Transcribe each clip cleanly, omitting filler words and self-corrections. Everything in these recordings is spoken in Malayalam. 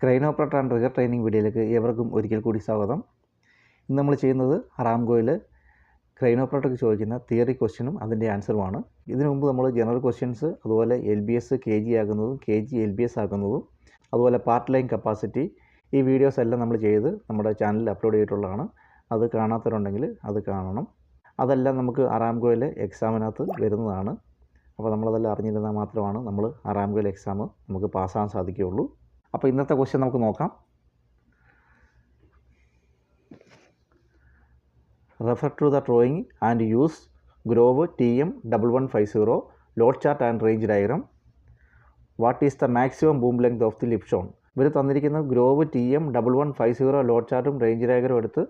Crane operator and rigger training വീഡിയോയിലേക്ക് ഏവർക്കും ഒരിക്കൽ കൂടി സ്വാഗതം. ഇന്ന് നമ്മൾ ചെയ്യുന്നത് അറാംകോയിൽ ക്രെയിൻ ഓപ്പറേറ്റർക്ക് ചോദിക്കുന്ന തിയറി ക്വസ്റ്റ്യനും അതിൻ്റെ ആൻസറുമാണ്. ഇതിനു മുമ്പ് നമ്മൾ ജനറൽ ക്വസ്റ്റ്യൻസ്, അതുപോലെ LBS KG ആക്കുന്നതും KG LBS ആക്കുന്നതും, അതുപോലെ പാർട്ട് ലൈൻ കപ്പാസിറ്റി, ഈ വീഡിയോസ് എല്ലാം നമ്മൾ ചെയ്ത് നമ്മുടെ ചാനലിൽ അപ്ലോഡ് ചെയ്തിട്ടുള്ളതാണ്. അത് കാണാത്തവരുണ്ടെങ്കിൽ അത് കാണണം. അതെല്ലാം നമുക്ക് അറാംകോയിൽ എക്സാമിനകത്ത് വരുന്നതാണ്. അപ്പോൾ നമ്മളതെല്ലാം അറിഞ്ഞിരുന്നാൽ മാത്രമാണ് നമ്മൾ അറാംകോയിൽ എക്സാം നമുക്ക് പാസ്സാകാൻ സാധിക്കുകയുള്ളൂ. അപ്പോൾ ഇന്നത്തെ ക്വസ്റ്റ്യൻ നമുക്ക് നോക്കാം. Refer to the drawing and use Grove TM1150 load chart and range diagram. What is the maximum boom length of the lift shown? ഇവർ തന്നിരിക്കുന്ന ഗ്രോവ് TM1150 ലോഡ് ചാർട്ടും റേഞ്ച് ഡയഗ്രാം എടുത്ത്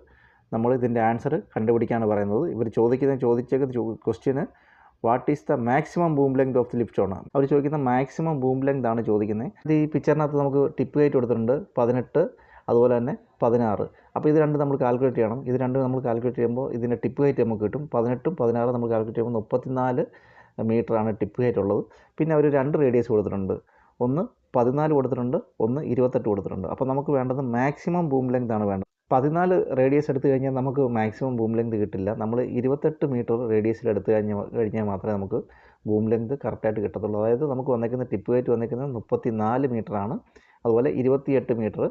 നമ്മൾ ഇതിൻ്റെ ആൻസർ കണ്ടുപിടിക്കാനാണ് പറയുന്നത്. ഇവർ ചോദിച്ചേക്കുന്ന ക്വസ്റ്റ്യന് what is the maximum boom length of the lift shown. അവർ ചോദിക്കുന്ന മാക്സിമം ബൂം ലെങ്ത് ആണ് ചോദിക്കുന്നത്. ഇത് ഈ പിക്ചറിനകത്ത് നമുക്ക് ടിപ്പ് ഹൈറ്റ് കൊടുത്തിട്ടുണ്ട് 18, അതുപോലെ തന്നെ 16. അപ്പോൾ ഇത് രണ്ട് നമ്മൾ കാൽക്കുലേറ്റ് ചെയ്യണം. ഇത് രണ്ടും നമ്മൾ കാൽക്കുലേറ്റ് ചെയ്യുമ്പോൾ ഇതിൻ്റെ ടിപ്പ് ഹൈറ്റ് നമുക്ക് കിട്ടും. 18ഉം 16 നമ്മൾ കാൽക്കുലേറ്റ് ചെയ്യുമ്പോൾ 34 മീറ്ററാണ് ടിപ്പ് ഹൈറ്റ് ഉള്ളത്. പിന്നെ അവർ 2 റേഡിയസ് കൊടുത്തിട്ടുണ്ട്. ഒന്ന് 14 കൊടുത്തിട്ടുണ്ട്, ഒന്ന് 28 കൊടുത്തിട്ടുണ്ട്. അപ്പോൾ നമുക്ക് വേണ്ടത് മാക്സിമം ബൂം ലെങ്ത് ആണ് വേണ്ടത്. 14 റേഡിയസ് എടുത്തു കഴിഞ്ഞാൽ നമുക്ക് മാക്സിമം ബൂം ലെങ്ത് കിട്ടില്ല. നമ്മൾ 28 മീറ്റർ റേഡിയസിൽ എടുത്തു കഴിഞ്ഞാൽ മാത്രമേ നമുക്ക് ബൂം ലെങ്ത് കറക്റ്റായിട്ട് കിട്ടത്തുള്ളൂ. അതായത് നമുക്ക് വന്നേക്കുന്ന ടിപ്പ് ഹൈറ്റ് വന്നേക്കുന്നത് 34 മീറ്ററാണ്. അതുപോലെ 28 മീറ്റർ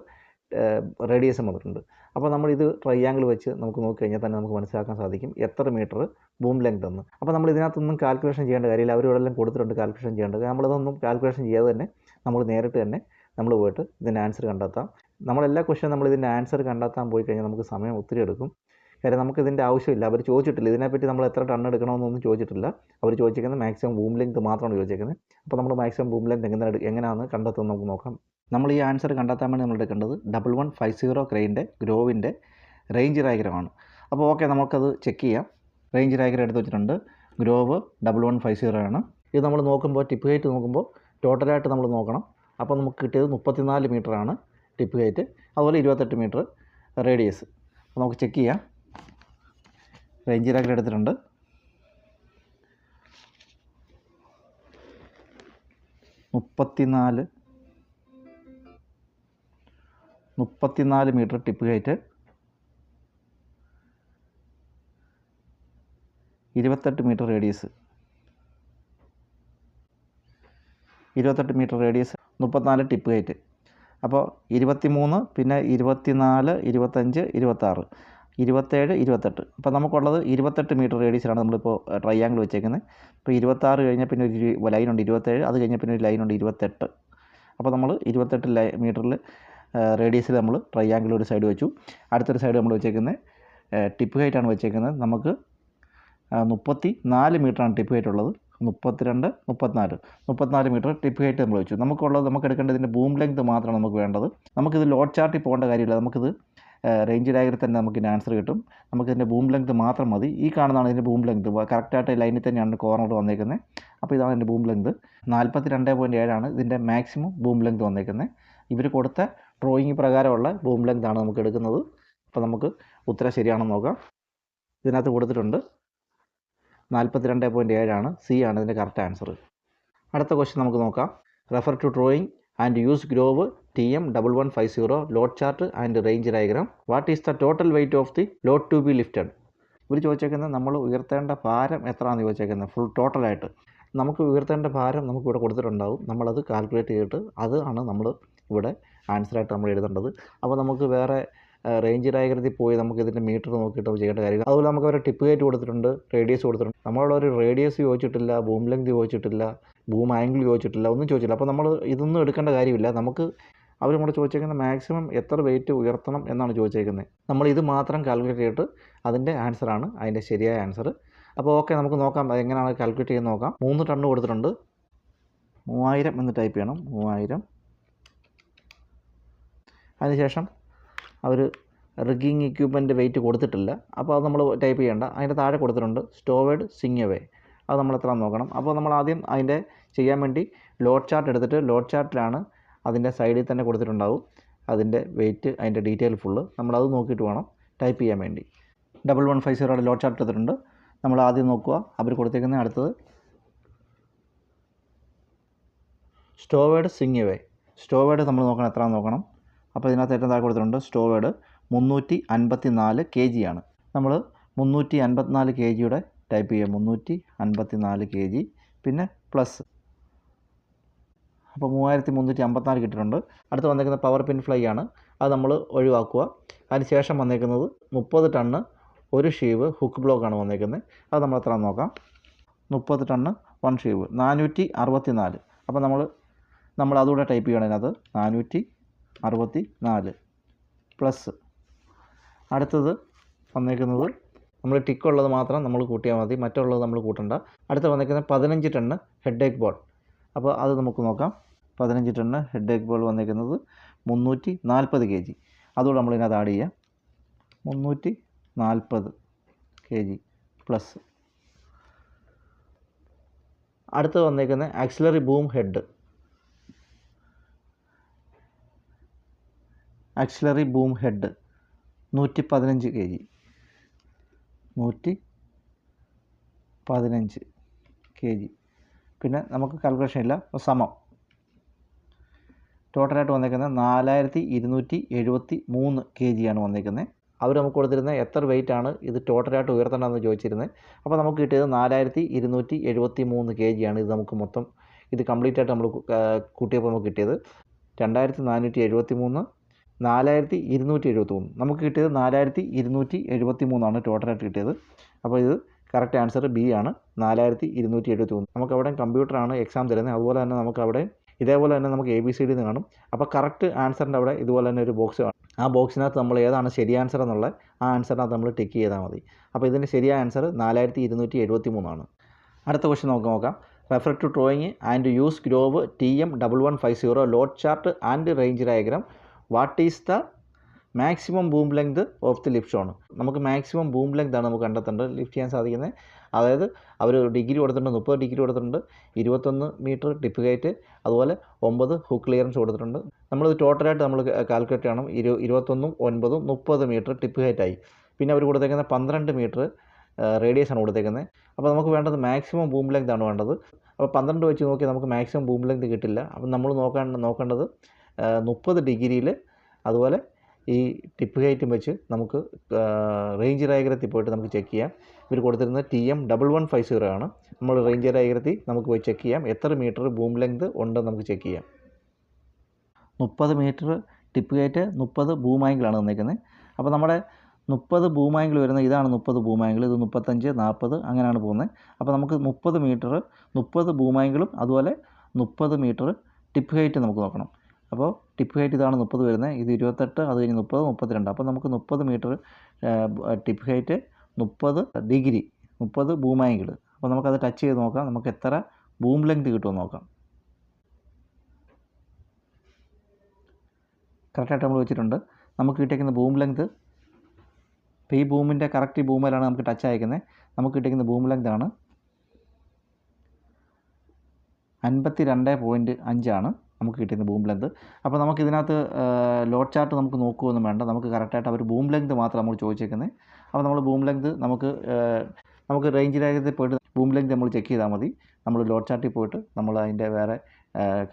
റേഡിയസും വന്നിട്ടുണ്ട്. അപ്പോൾ നമ്മൾ ഇത് ട്രയാങ്കിൾ വെച്ച് നമുക്ക് നോക്കിക്കഴിഞ്ഞാൽ തന്നെ നമുക്ക് മനസ്സിലാക്കാൻ സാധിക്കും എത്ര മീറ്റർ ബൂം ലെങ്ത് എന്ന്. അപ്പോൾ നമ്മൾ ഇതിനകത്തൊന്നും കാൽക്കുലേഷൻ ചെയ്യേണ്ട കാര്യമില്ല. അവരോടെല്ലാം കൊടുത്തിട്ടുണ്ട് കാൽക്കുലേഷൻ ചെയ്യേണ്ടത്. നമ്മളിതൊന്നും കാൽക്കുലേഷൻ ചെയ്യാതെ തന്നെ നമ്മൾ നേരിട്ട് തന്നെ നമ്മൾ പോയിട്ട് ഇതിൻ്റെ ആൻസർ കണ്ടെത്താം. നമ്മളെല്ലാ ക്വസ്റ്റ്യനും നമ്മൾ ഇതിൻ്റെ ആൻസർ കണ്ടെത്താൻ പോയി കഴിഞ്ഞാൽ നമുക്ക് സമയം ഒത്തിരി എടുക്കും. കാര്യം നമുക്കിതിൻ്റെ ആവശ്യമില്ല. അവർ ചോദിച്ചിട്ടില്ല ഇതിനെപ്പറ്റി നമ്മൾ എത്ര ടൺ എടുക്കണമെന്നൊന്നും ചോദിച്ചിട്ടില്ല. അവർ ചോദിച്ചിരിക്കുന്നത് മാക്സിമം ബൂം ലെങ്ത് മാത്രമാണ് ചോദിച്ചിരിക്കുന്നത്. അപ്പോൾ നമ്മൾ മാക്സിമം ബൂം ലെങ്ത് എങ്ങനെയാണ് കണ്ടെത്തുന്നത് നമുക്ക് നോക്കാം. നമ്മൾ ഈ ആൻസർ കണ്ടെത്താൻ വേണ്ടി നമ്മൾ എടുക്കേണ്ടത് 1150 ക്രെയിൻ്റെ ഗ്രോവിൻ്റെ റേഞ്ച് ഡയഗ്രാമാണ്. അപ്പോൾ ഓക്കെ, നമുക്കത് ചെക്ക് ചെയ്യാം. റേഞ്ച് ഡയഗ്രാം എടുത്ത് വെച്ചിട്ടുണ്ട്. ഗ്രോവ് 1150 ആണ്. ഇത് നമ്മൾ നോക്കുമ്പോൾ ടിപ്പ് ഹൈറ്റ് നോക്കുമ്പോൾ ടോട്ടലായിട്ട് നമ്മൾ നോക്കണം. അപ്പോൾ നമുക്ക് കിട്ടിയത് 34 മീറ്ററാണ് ടിപ്പ് ഹൈറ്റ്, അതുപോലെ 28 മീറ്റർ റേഡിയസ്. അപ്പോൾ നമുക്ക് ചെക്ക് ചെയ്യാം. റേഞ്ച് ഡയഗ്രാം എടുത്തിട്ടുണ്ട്. മുപ്പത്തിനാല് metre tip height, 28 metre radius. 28 metre radius, 34 tip height. അപ്പോൾ 23, പിന്നെ 24, 25, 26, 27, 28. അപ്പോൾ നമുക്കുള്ളത് 28 മീറ്റർ റേഡിയസിലാണ് നമ്മളിപ്പോൾ ട്രയാങ്കിൾ വെച്ചേക്കുന്നത്. ഇപ്പോൾ 26 കഴിഞ്ഞാൽ പിന്നെ ഒരു ലൈനുണ്ട് 27, അത് കഴിഞ്ഞാൽ പിന്നെ ഒരു ലൈനുണ്ട് 28. അപ്പോൾ നമ്മൾ 28 മീറ്ററിൽ റേഡിയസിൽ നമ്മൾ ട്രയാങ്കിൾ ഒരു സൈഡ് വെച്ചു. അടുത്തൊരു സൈഡ് നമ്മൾ വെച്ചേക്കുന്നത് ടിപ്പ് ഹൈറ്റാണ് വെച്ചേക്കുന്നത്. നമുക്ക് 34 മീറ്ററാണ് ടിപ്പ് ഹൈറ്റ് ഉള്ളത്. 32, 34 മീറ്റർ ടിപ്പ് ഹൈറ്റ് നമ്മൾ വെച്ചു. നമുക്ക് എടുക്കേണ്ടത് ഇതിൻ്റെ ബൂം ലെങ്ത് മാത്രമാണ് നമുക്ക് വേണ്ടത്. നമുക്കിത് ലോഡ് ചാർട്ടിൽ പോകേണ്ട കാര്യമില്ല. നമുക്കിത് റേഞ്ച് ഡയഗ്രാമിൽ തന്നെ നമുക്കിതിൻ്റെ ആൻസർ കിട്ടും. നമുക്കിതിൻ്റെ ബൂം ലെങ്ത് മാത്രം മതി. ഈ കാണുന്നതാണ് ഇതിൻ്റെ ബൂം ലെങ്ത്. കറക്റ്റായിട്ട് ലൈനിൽ തന്നെയാണ് കോർണർ വന്നേക്കുന്നത്. അപ്പോൾ ഇതാണ് ഇതിൻ്റെ ബൂം ലെങ്ത്. 42.7 ആണ് ഇതിൻ്റെ മാക്സിമം ബൂം ലെങ്ത് വന്നേക്കുന്നത്. ഇവർ കൊടുത്ത ഡ്രോയിങ് പ്രകാരമുള്ള ബൂം ലെങ്ത് ആണ് നമുക്ക് എടുക്കുന്നത്. അപ്പോൾ നമുക്ക് ഉത്തരം ശരിയാണെന്ന് നോക്കാം. ഇതിനകത്ത് കൊടുത്തിട്ടുണ്ട് 42.7 ആണ്. C ആണ് ഇതിൻ്റെ കറക്റ്റ് ആൻസർ. അടുത്ത ക്വസ്റ്റ്യൻ നമുക്ക് നോക്കാം. Refer to drawing and use Grove TM1150 load chart and range diagram. What is the total weight of the load to be lifted? ഇവർ ചോദിച്ചേക്കുന്നത് നമ്മൾ ഉയർത്തേണ്ട ഭാരം എത്രയാണെന്ന് ചോദിച്ചേക്കുന്നത്. ഫുൾ ടോട്ടലായിട്ട് നമുക്ക് ഉയർത്തേണ്ട ഭാരം നമുക്കിവിടെ കൊടുത്തിട്ടുണ്ടാവും. നമ്മളത് കാൽക്കുലേറ്റ് ചെയ്തിട്ട് അതാണ് നമ്മൾ ഇവിടെ ആൻസറായിട്ട് നമ്മൾ എഴുതേണ്ടത്. അപ്പോൾ നമുക്ക് വേറെ റേഞ്ച് ഡയഗ്രത്തിൽ പോയി നമുക്ക് ഇതിൻ്റെ മീറ്റർ നോക്കിയിട്ട് ചെയ്യേണ്ട കാര്യമില്ല. അതുപോലെ നമുക്ക് ഒരു ടിപ്പ് ഹൈറ്റ് കൊടുത്തിട്ടുണ്ട്, റേഡിയസ് കൊടുത്തിട്ടുണ്ട്. നമ്മളോട് ഒരു റേഡിയസ് ചോദിച്ചിട്ടില്ല, ബൂം ലെങ്ത് ചോദിച്ചിട്ടില്ല, ബൂം ആംഗിൾ ചോദിച്ചിട്ടില്ല, ഒന്നും ചോദിച്ചില്ല. അപ്പോൾ നമ്മൾ ഇതൊന്നും എടുക്കേണ്ട കാര്യമില്ല. നമുക്ക് അവർ നമ്മൾ ചോദിച്ചേക്കുന്ന മാക്സിമം എത്ര വെയിറ്റ് ഉയർത്തണം എന്നാണ് ചോദിച്ചേക്കുന്നത്. നമ്മൾ ഇത് മാത്രം കാൽക്കുലേറ്റ് ചെയ്തിട്ട് അതിൻ്റെ ആൻസറാണ് അതിൻ്റെ ശരിയായ ആൻസർ. അപ്പോൾ ഓക്കെ, നമുക്ക് നോക്കാം എങ്ങനെയാണ് കാൽക്കുലേറ്റ് ചെയ്യുന്നത് നോക്കാം. 3 ടണ്ണ് കൊടുത്തിട്ടുണ്ട്. 3000 എന്ന് ടൈപ്പ് ചെയ്യണം. 3000. അതിനുശേഷം അവർ റിഗിങ് എക്യുപ്മെൻറ്റ് വെയിറ്റ് കൊടുത്തിട്ടില്ല. അപ്പോൾ അത് നമ്മൾ ടൈപ്പ് ചെയ്യേണ്ട. അതിൻ്റെ താഴെ കൊടുത്തിട്ടുണ്ട് സ്റ്റോവേഡ് സിങ് അവേ. അത് നമ്മൾ എത്ര നോക്കണം. അപ്പോൾ നമ്മൾ ആദ്യം അതിൻ്റെ ചെയ്യാൻ വേണ്ടി ലോഡ് ചാർട്ട് എടുത്തിട്ട് ലോഡ് ചാർട്ടിലാണ് അതിൻ്റെ സൈഡിൽ തന്നെ കൊടുത്തിട്ടുണ്ടാവും അതിൻ്റെ വെയിറ്റ്, അതിൻ്റെ ഡീറ്റെയിൽ ഫുള്ള്. നമ്മളത് നോക്കിയിട്ട് വേണം ടൈപ്പ് ചെയ്യാൻ വേണ്ടി. 1150 ലോഡ് ചാർട്ട് എടുത്തിട്ടുണ്ട്. നമ്മൾ ആദ്യം നോക്കുക അവർ കൊടുത്തേക്കുന്ന. അടുത്തത് സ്റ്റോവേഡ് സിങ് അവേ. സ്റ്റോവേഡ് നമ്മൾ നോക്കണം, എത്രയാണെന്ന് നോക്കണം. അപ്പോൾ ഇതിനകത്ത് ഏറ്റവും താഴെ കൊടുത്തിട്ടുണ്ട് സ്റ്റോവേഡ് 354 kg ആണ്. നമ്മൾ 354 kg ടൈപ്പ് ചെയ്യുക, 354 kg പിന്നെ പ്ലസ്, അപ്പോൾ 3354 കിട്ടിയിട്ടുണ്ട്. അടുത്ത് വന്നേക്കുന്നത് പവർ പിൻ ഫ്ലൈ ആണ്, അത് നമ്മൾ ഒഴിവാക്കുക. അതിന് ശേഷം വന്നേക്കുന്നത് 30 ടണ്ണ് ഒരു ഷീവ് ഹുക്ക് ബ്ലോക്കാണ് വന്നേക്കുന്നത്. അത് നമ്മൾ എത്ര നോക്കാം. 30 ടണ്ണ് 1 ഷീവ് 464. അപ്പോൾ നമ്മൾ അതുകൂടെ ടൈപ്പ് ചെയ്യണം. അതിനകത്ത് 464 പ്ലസ്. അടുത്തത് വന്നേക്കുന്നത് നമ്മൾ ടിക്കുള്ളത് മാത്രം നമ്മൾ കൂട്ടിയാൽ മതി, മറ്റുള്ളത് നമ്മൾ കൂട്ടണ്ട. അടുത്ത് വന്നേക്കുന്നത് 15 ടണ്ണ് ഹെഡ് ഏക്ക് ബോൾ. അപ്പോൾ അത് നമുക്ക് നോക്കാം. 15 ടണ്ണ് ഹെഡ് ഏക്ക് ബോൾ വന്നേക്കുന്നത് 340 kg. അതുകൂടെ നമ്മൾ ഇതിനകത്ത് ആഡ് ചെയ്യാം. 340 kg പ്ലസ്. അടുത്ത് വന്നേക്കുന്ന axillary boom head. Axillary boom head 115 kg. 115 kg. പിന്നെ നമുക്ക് കാൽക്കുലേഷൻ ഇല്ല, സമം. ടോട്ടലായിട്ട് വന്നേക്കുന്നത് 4273 kg ആണ് വന്നേക്കുന്നത്. അവർ നമുക്ക് കൊടുത്തിരുന്നത് എത്ര വെയിറ്റ് ആണ് ഇത് ടോട്ടലായിട്ട് ഉയർത്തേണ്ടതെന്ന് ചോദിച്ചിരുന്നത്. അപ്പോൾ നമുക്ക് കിട്ടിയത് 4273 kg ആണ്. ഇത് നമുക്ക് മൊത്തം ഇത് കംപ്ലീറ്റ് ആയിട്ട് നമ്മൾ കൂട്ടിയപ്പോൾ നമുക്ക് കിട്ടിയത് 2473, 4273. നമുക്ക് കിട്ടിയത് 4273 ആണ് ടോട്ടലായിട്ട് കിട്ടിയത്. അപ്പോൾ ഇത് കറക്റ്റ് ആൻസർ ബി ആണ്, 4273. നമുക്ക് അവിടെ കമ്പ്യൂട്ടറാണ് എക്സാം തരുന്നത്. അതുപോലെ തന്നെ നമുക്ക് അവിടെ ഇതേപോലെ തന്നെ നമുക്ക് ABCD എന്ന് കാണും. അപ്പോൾ കറക്റ്റ് ആൻസറിൻ്റെ അവിടെ ഇതുപോലെ തന്നെ ഒരു ബോക്സ് കാണും. ആ ബോക്സിനകത്ത് നമ്മൾ ഏതാണ് ശരി ആൻസർ എന്നുള്ളത് ആ ആൻസറിനകത്ത് നമ്മൾ ടിക്ക് ചെയ്താൽ മതി. അപ്പോൾ ഇതിൻ്റെ ശരിയായ ആൻസർ 4273 ആണ്. അടുത്ത ക്വസ്റ്റ്യൻ നമുക്ക് നോക്കാം. Refer to drawing and use Grove TM1150 load chart and range diagram. What is the maximum boom length of the lift shown. നമുക്ക് മാക്സിമം ബൂം ലെങ്ത് ആണ് നമുക്ക് കണ്ടെത്തേണ്ടത്, ലിഫ്റ്റ് ചെയ്യാൻ സാധിക്കുന്നത്. അതായത് അവർ ഡിഗ്രി കൊടുത്തിട്ടുണ്ട്, 30 ഡിഗ്രി കൊടുത്തിട്ടുണ്ട്, 21 മീറ്റർ ടിപ്പ് ഹൈറ്റ്, അതുപോലെ 9 ഹുക്ക് ക്ലിയറൻസ് കൊടുത്തിട്ടുണ്ട്. നമ്മളിത് ടോട്ടലായിട്ട് നമ്മൾ കാൽക്കുലേറ്റ് ചെയ്യണം. 21, 9, 30 മീറ്റർ ടിപ്പ് ഹൈറ്റായി. പിന്നെ അവർ കൊടുത്തേക്കുന്നത് 12 മീറ്റർ റേഡിയസ് ആണ് കൊടുത്തേക്കുന്നത്. അപ്പോൾ നമുക്ക് വേണ്ടത് മാക്സിമം ബൂം ലെങ്ത് ആണ് വേണ്ടത്. അപ്പോൾ 12 വെച്ച് നോക്കിയാൽ നമുക്ക് മാക്സിമം ബൂം ലെങ്ത് കിട്ടില്ല. അപ്പോൾ നമ്മൾ നോക്കേണ്ടത് 30 ഡിഗ്രിയിൽ അതുപോലെ ഈ ടിപ്പ് ഹൈറ്റും വെച്ച് നമുക്ക് റേഞ്ച് ഡയഗ്രത്തിൽ പോയിട്ട് നമുക്ക് ചെക്ക് ചെയ്യാം. ഇവർ കൊടുത്തിരുന്നത് TM1150 ആണ്. നമ്മൾ റേഞ്ച് ഡയഗ്രത്തിൽ നമുക്ക് പോയി ചെക്ക് ചെയ്യാം എത്ര മീറ്റർ ബൂം ലെങ്ത് ഉണ്ടെന്ന് നമുക്ക് ചെക്ക് ചെയ്യാം. 30 മീറ്റർ ടിപ്പ് ഹൈറ്റ്, 30 ബൂം ആംഗിളാണ് തന്നിരിക്കുന്നത്. അപ്പോൾ നമ്മുടെ 30 ബൂം ആംഗിൾ വരുന്നത് ഇതാണ്. 30 ബൂം ആംഗിൾ, ഇത് 35, 40 അങ്ങനെയാണ് പോകുന്നത്. അപ്പോൾ നമുക്ക് 30 മീറ്റർ 30 ബൂം ആംഗിളും അതുപോലെ 30 മീറ്റർ ടിപ്പ് ഹൈറ്റ് നമുക്ക് നോക്കണം. അപ്പോൾ ടിപ്പ് ഹൈറ്റ് ഇതാണ് 30 വരുന്നത്, ഇത് 28, അത് കഴിഞ്ഞ് 30, 32. അപ്പോൾ നമുക്ക് 30 metre tip height, 30 degree, 30 boom angle. അപ്പോൾ നമുക്കത് ടച്ച് ചെയ്ത് നോക്കാം, നമുക്ക് എത്ര ബൂം ലെങ്ത് കിട്ടുമെന്ന് നോക്കാം. കറക്റ്റായിട്ട് നമ്മൾ വെച്ചിട്ടുണ്ട്. നമുക്ക് കിട്ടിയിരിക്കുന്ന ബൂം ലെങ്ത്, ഇപ്പോൾ ഈ ബൂമിൻ്റെ കറക്റ്റ് ബൂമിലാണ് നമുക്ക് ടച്ച് അയക്കുന്നത്. നമുക്ക് കിട്ടിയിരിക്കുന്ന ബൂം ലെങ്ത് ആണ് 52.5 ആണ് നമുക്ക് കിട്ടിയിരുന്ന ബൂം ലെങ്ത്. അപ്പോൾ നമുക്ക് ഇതിനകത്ത് ലോഡ് ചാർട്ട് നമുക്ക് നോക്കുകയൊന്നും വേണ്ട, നമുക്ക് കറക്റ്റായിട്ട് അവർ ബൂം ലെങ്ത് മാത്രം നമ്മൾ ചോദിച്ചേക്കുന്നത്. അപ്പോൾ നമ്മൾ ബൂം ലെങ്ത് നമുക്ക് റേഞ്ച് ഡയഗ്രത്തിൽ പോയിട്ട് ബൂം ലെങ്ത് നമ്മൾ ചെക്ക് ചെയ്താൽ മതി. നമ്മൾ ലോഡ് ചാർട്ടിൽ പോയിട്ട് നമ്മൾ അതിൻ്റെ വേറെ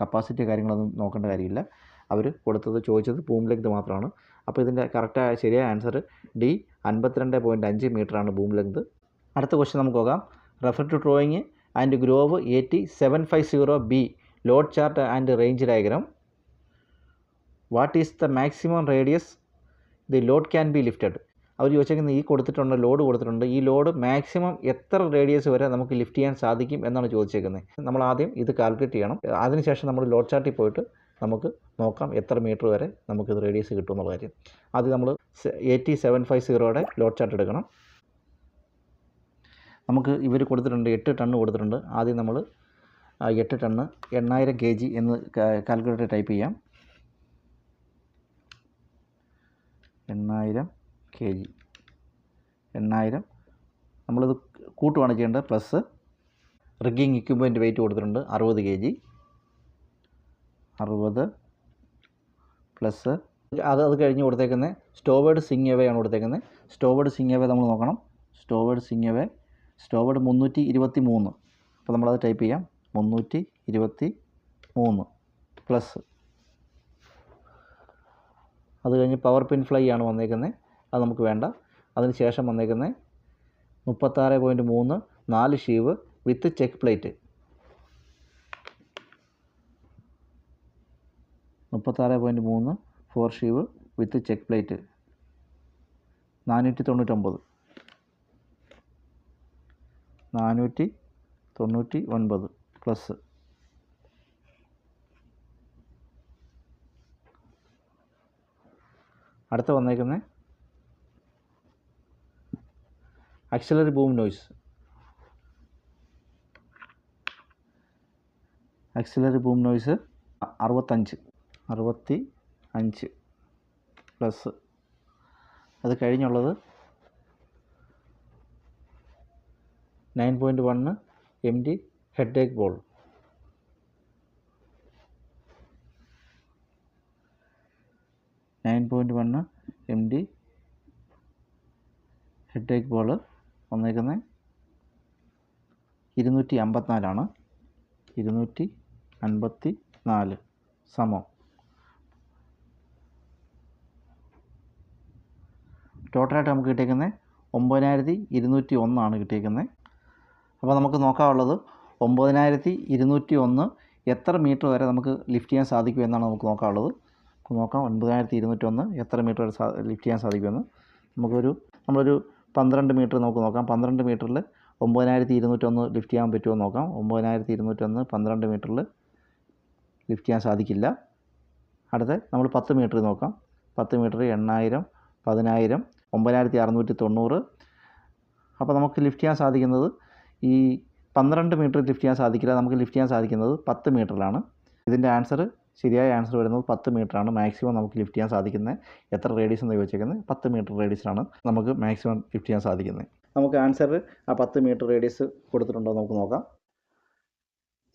കപ്പാസിറ്റി കാര്യങ്ങളൊന്നും നോക്കേണ്ട കാര്യമില്ല. അവർ ചോദിച്ചത് ബൂം ലെങ്ത് മാത്രമാണ്. അപ്പോൾ ഇതിൻ്റെ കറക്റ്റായ ശരിയായ ആൻസർ ഡി, 52.5 മീറ്ററാണ് ബൂം ലെങ്ത്. അടുത്ത ക്വസ്റ്റ്യൻ നമുക്ക് നോക്കാം. Refer to drawing and Grove 8750B load chart and range diagram. What is the maximum radius the load can be lifted. അവർ ചോദിച്ചേക്കുന്നത് ഈ ലോഡ് കൊടുത്തിട്ടുണ്ട്, ഈ ലോഡ് മാക്സിമം എത്ര റേഡിയസ് വരെ നമുക്ക് ലിഫ്റ്റ് ചെയ്യാൻ സാധിക്കും എന്നാണ് ചോദിച്ചേക്കുന്നത്. നമ്മൾ ആദ്യം ഇത് കാൽക്കുലേറ്റ് ചെയ്യണം. അതിനുശേഷം നമ്മൾ ലോഡ് ചാർട്ടിൽ പോയിട്ട് നമുക്ക് നോക്കാം എത്ര മീറ്റർ വരെ നമുക്കിത് റേഡിയസ് കിട്ടും എന്നുള്ള കാര്യം. ആദ്യം നമ്മൾ 8750 ലോഡ് ചാർട്ട് എടുക്കണം. നമുക്ക് ഇവർ കൊടുത്തിട്ടുണ്ട് 8 ടണ്ണ് കൊടുത്തിട്ടുണ്ട്. ആദ്യം നമ്മൾ 8 ടണ്ണ് 8000 kg എന്ന് കാൽക്കുലേറ്റർ ടൈപ്പ് ചെയ്യാം. 8000 kg, 8000 നമ്മളിത് കൂട്ടുവാണ് ചെയ്യേണ്ടത്. പ്ലസ് റിഗ്ഗിങ് ഇക്വിപ്മെൻറ്റ് വെയിറ്റ് കൊടുത്തിട്ടുണ്ട് 60 kg, 60 പ്ലസ് അത് കഴിഞ്ഞ് കൊടുത്തേക്കുന്നത് സ്റ്റോവേഡ് സിങ് എവേ ആണ് കൊടുത്തേക്കുന്നത്. സ്റ്റോവേഡ് സിങ് എവേ നമ്മൾ നോക്കണം. സ്റ്റോവേഡ് 323. അപ്പോൾ നമ്മളത് ടൈപ്പ് ചെയ്യാം. 323 പ്ലസ് അത് കഴിഞ്ഞ് പവർ പിൻ ഫ്ലൈ ആണ് വന്നേക്കുന്നത്, അത് നമുക്ക് വേണ്ട. അതിന് ശേഷം വന്നേക്കുന്നത് 36.3 4 ഷീവ് വിത്ത് ചെക്ക് പ്ലേറ്റ്. 36.3 4 ഷീവ് വിത്ത് ചെക്ക് പ്ലേറ്റ് 499 പ്ലസ്. അടുത്ത വന്നേക്കുന്നത് axillary boom noise. Axillary boom noise 65 plus. അത് കഴിഞ്ഞുള്ളത് 9.1 MD ഹെഡ് ഏക്ക് ബോൾ. 9.1 MD ഹെഡ് ഏക്ക് ബോൾ വന്നേക്കുന്നത് 254 254 സമം. ടോട്ടലായിട്ട് നമുക്ക് കിട്ടിയേക്കുന്നത് 9201 കിട്ടിയേക്കുന്നത്. അപ്പോൾ നമുക്ക് നോക്കാനുള്ളത് 9201 എത്ര മീറ്റർ വരെ നമുക്ക് ലിഫ്റ്റ് ചെയ്യാൻ സാധിക്കും എന്നാണ് നമുക്ക് നോക്കാനുള്ളത്. നോക്കാം 9201 എത്ര മീറ്റർ വരെ ലിഫ്റ്റ് ചെയ്യാൻ സാധിക്കുമെന്ന്. നമ്മളൊരു 12 മീറ്റർ നമുക്ക് നോക്കാം. 12 മീറ്ററിൽ 9201 ലിഫ്റ്റ് ചെയ്യാൻ പറ്റുമോ നോക്കാം. 9201 12 മീറ്ററിൽ ലിഫ്റ്റ് ചെയ്യാൻ സാധിക്കില്ല. അടുത്ത നമ്മൾ 10 മീറ്റർ നോക്കാം. 10 മീറ്റർ 8000 10000 9690. അപ്പോൾ നമുക്ക് ലിഫ്റ്റ് ചെയ്യാൻ സാധിക്കുന്നത് ഈ 12 മീറ്റർ ലിഫ്റ്റ് ചെയ്യാൻ സാധിക്കില്ല. നമുക്ക് ലിഫ്റ്റ് ചെയ്യാൻ സാധിക്കുന്നത് 10 മീറ്ററിലാണ്. ഇതിൻ്റെ ശരിയായ ആൻസർ വരുന്നത് 10 മീറ്ററാണ്. മാക്സിമം നമുക്ക് ലിഫ്റ്റ് ചെയ്യാൻ സാധിക്കുന്നത് എത്ര റേഡിയസ് എന്ന് ചോദിച്ചേക്കുന്നത് 10 മീറ്റർ റേഡിയസിലാണ് നമുക്ക് മാക്സിമം ലിഫ്റ്റ് ചെയ്യാൻ സാധിക്കുന്നത്. നമുക്ക് ആൻസർ ആ 10 മീറ്റർ റേഡിയസ് കൊടുത്തിട്ടുണ്ടോ നമുക്ക് നോക്കാം.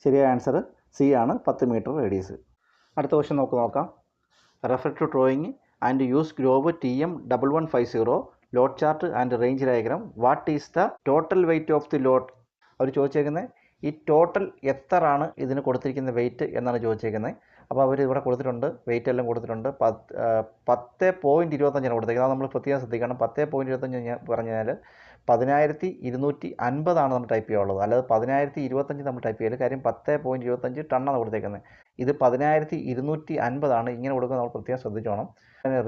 ശരിയായ ആൻസർ സി ആണ്, 10 മീറ്റർ റേഡിയസ്. അടുത്ത ക്വസ്റ്റ്യൻ നമുക്ക് നോക്കാം. Refer to drawing and use Grove TM1150 load chart and range diagram. What is the total weight of the load? അവർ ചോദിച്ചേക്കുന്നത് ഈ ടോട്ടൽ എത്രയാണ് ഇതിന് കൊടുത്തിരിക്കുന്ന വെയിറ്റ് എന്നാണ് ചോദിച്ചേക്കുന്നത്. അപ്പോൾ അവർ ഇവിടെ കൊടുത്തിട്ടുണ്ട്, വെയിറ്റ് എല്ലാം കൊടുത്തിട്ടുണ്ട്. 10.25 കൊടുത്തേക്കുന്നത്. അത് നമ്മൾ പ്രത്യേകം ശ്രദ്ധിക്കണം. 10.25 പറഞ്ഞാൽ 10250 നമ്മൾ ടൈപ്പ് ചെയ്യാനുള്ളത്, അല്ലാതെ 10025 നമ്മൾ ടൈപ്പ് ചെയ്യല്. കാര്യം 10.25 ടണ്ണാണ് കൊടുത്തേക്കുന്നത്. ഇത് 10250 ഇങ്ങനെ കൊടുക്കുന്നത് നമ്മൾ പ്രത്യേകം ശ്രദ്ധിച്ചോണം.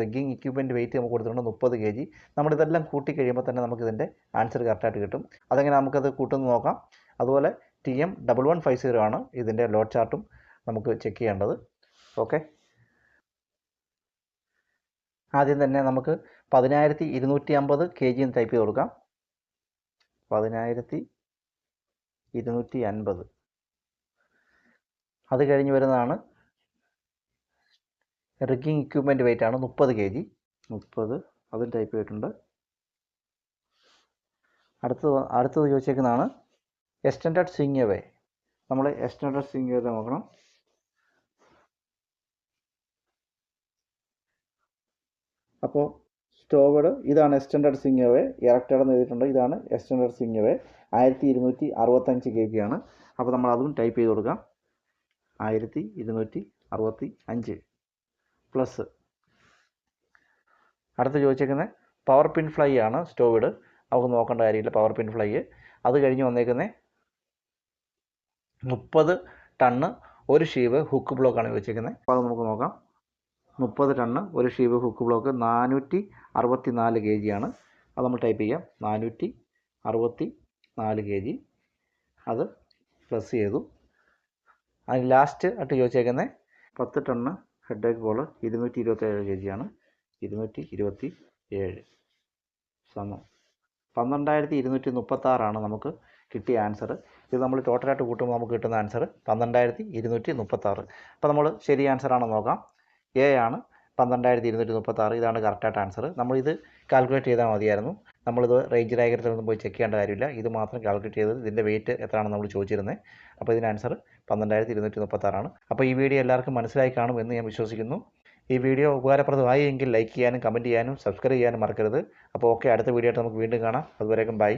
റിഗ്ഗിങ് ഇക്വിപ്മെൻറ്റ് വെയിറ്റ് നമുക്ക് കൊടുത്തിട്ടുണ്ട് 30 kg. നമ്മളിതെല്ലാം കൂട്ടി കഴിയുമ്പോൾ തന്നെ നമുക്കിതിൻ്റെ ആൻസർ കറക്റ്റായിട്ട് കിട്ടും. അതെങ്ങനെ നമുക്കത് കൂട്ടുന്നത് നോക്കാം. അതുപോലെ TM1150 ആണ് ഇതിൻ്റെ ലോഡ് ചാർട്ടും നമുക്ക് ചെക്ക് ചെയ്യേണ്ടത്. ഓക്കെ, ആദ്യം തന്നെ നമുക്ക് 10250 kg എന്ന് ടൈപ്പ് ചെയ്ത് കൊടുക്കാം. 10250. അത് കഴിഞ്ഞ് വരുന്നതാണ് റിഗ്ഗിങ് ഇക്വിപ്മെൻറ്റ് വെയിറ്റ് ആണ് 30 kg. 30 അതും ടൈപ്പ് ചെയ്തിട്ടുണ്ട്. അടുത്തത് ചോദിച്ചേക്കുന്നതാണ് എക്സ്റ്റൻഡഡ് സ്വിങ് അവേ. നമ്മൾ എക്സ്റ്റൻഡഡ് സ്വിങ് അവേ നോക്കണം. അപ്പോൾ സ്റ്റോവേഡ് ഇതാണ് എക്സ്റ്റൻഡഡ് സ്വിങ് അവേ. ഇറക്റ്റഡ് എന്ന് എഴുതിയിട്ടുണ്ട്. ഇതാണ് എക്സ്റ്റൻഡഡ് സ്വിങ് അവേ. 1265 kg ആണ്. അപ്പോൾ നമ്മൾ അതും ടൈപ്പ് ചെയ്ത് കൊടുക്കാം. 1265 പ്ലസ്. അടുത്ത് ചോദിച്ചേക്കുന്നത് പവർ പിൻ ഫ്ലൈ ആണ് സ്റ്റോവേഡ്. നമുക്ക് നോക്കേണ്ട കാര്യമില്ല പവർ പിൻ ഫ്ലൈ. അത് കഴിഞ്ഞ് വന്നേക്കുന്നത് 30 ടണ്ണ് ഒരു ഷീവ് ഹുക്ക് ബ്ലോക്കാണ് ചോദിച്ചേക്കുന്നത്. അപ്പോൾ അത് നമുക്ക് നോക്കാം. 30 ടണ്ണ് ഒരു ഷീവ് ഹുക്ക് ബ്ലോക്ക് 464 kg ആണ്. അത് നമ്മൾ ടൈപ്പ് ചെയ്യാം. 464 kg. അത് പ്ലസ് ചെയ്തു. അതിന് ലാസ്റ്റ് ആയിട്ട് ചോദിച്ചേക്കുന്നത് 10 ടണ്ണ് ഹെഡ് ഏക്ക് ബോൾ 227 kg ആണ്. 227 സമം 12236 നമുക്ക് കിട്ടിയ ആൻസർ. ഇത് നമ്മൾ ടോട്ടലായിട്ട് കൂട്ടുമ്പോൾ നമുക്ക് കിട്ടുന്ന ആൻസർ 12236. അപ്പോൾ നമ്മൾ ശരി ആൻസറാണെന്ന് നോക്കാം. എ ആണ് 12236. ഇതാണ് കറക്റ്റായിട്ട് ആൻസർ. നമ്മളിത് കാൽക്കുലേറ്റ് ചെയ്താൽ മതിയായിരുന്നു. നമ്മളിത് റേഞ്ച് ഡയഗ്രത്തിലൊന്നും പോയി ചെക്ക് ചെയ്യേണ്ട കാര്യമില്ല. ഇത് മാത്രം കാൽക്കുലേറ്റ് ചെയ്ത് ഇതിൻ്റെ വെയിറ്റ് എത്രയാണെന്ന് നമ്മൾ ചോദിച്ചിരുന്നത്. അപ്പോൾ ഇതിന് ആൻസർ 12236 അപ്പോൾ ഈ വീഡിയോ എല്ലാവർക്കും മനസ്സിലായി കാണും എന്ന് ഞാൻ വിശ്വസിക്കുന്നു. ഈ വീഡിയോ ഉപകാരപ്രദമായി എങ്കിൽ ലൈക്ക് ചെയ്യാനും കമൻറ്റ് ചെയ്യാനും സബ്സ്ക്രൈബ് ചെയ്യാനും മറക്കരുത്. അപ്പോൾ ഓക്കെ, അടുത്ത വീഡിയോ ആയിട്ട് നമുക്ക് വീണ്ടും കാണാം. അതുവരേക്കും ബൈ.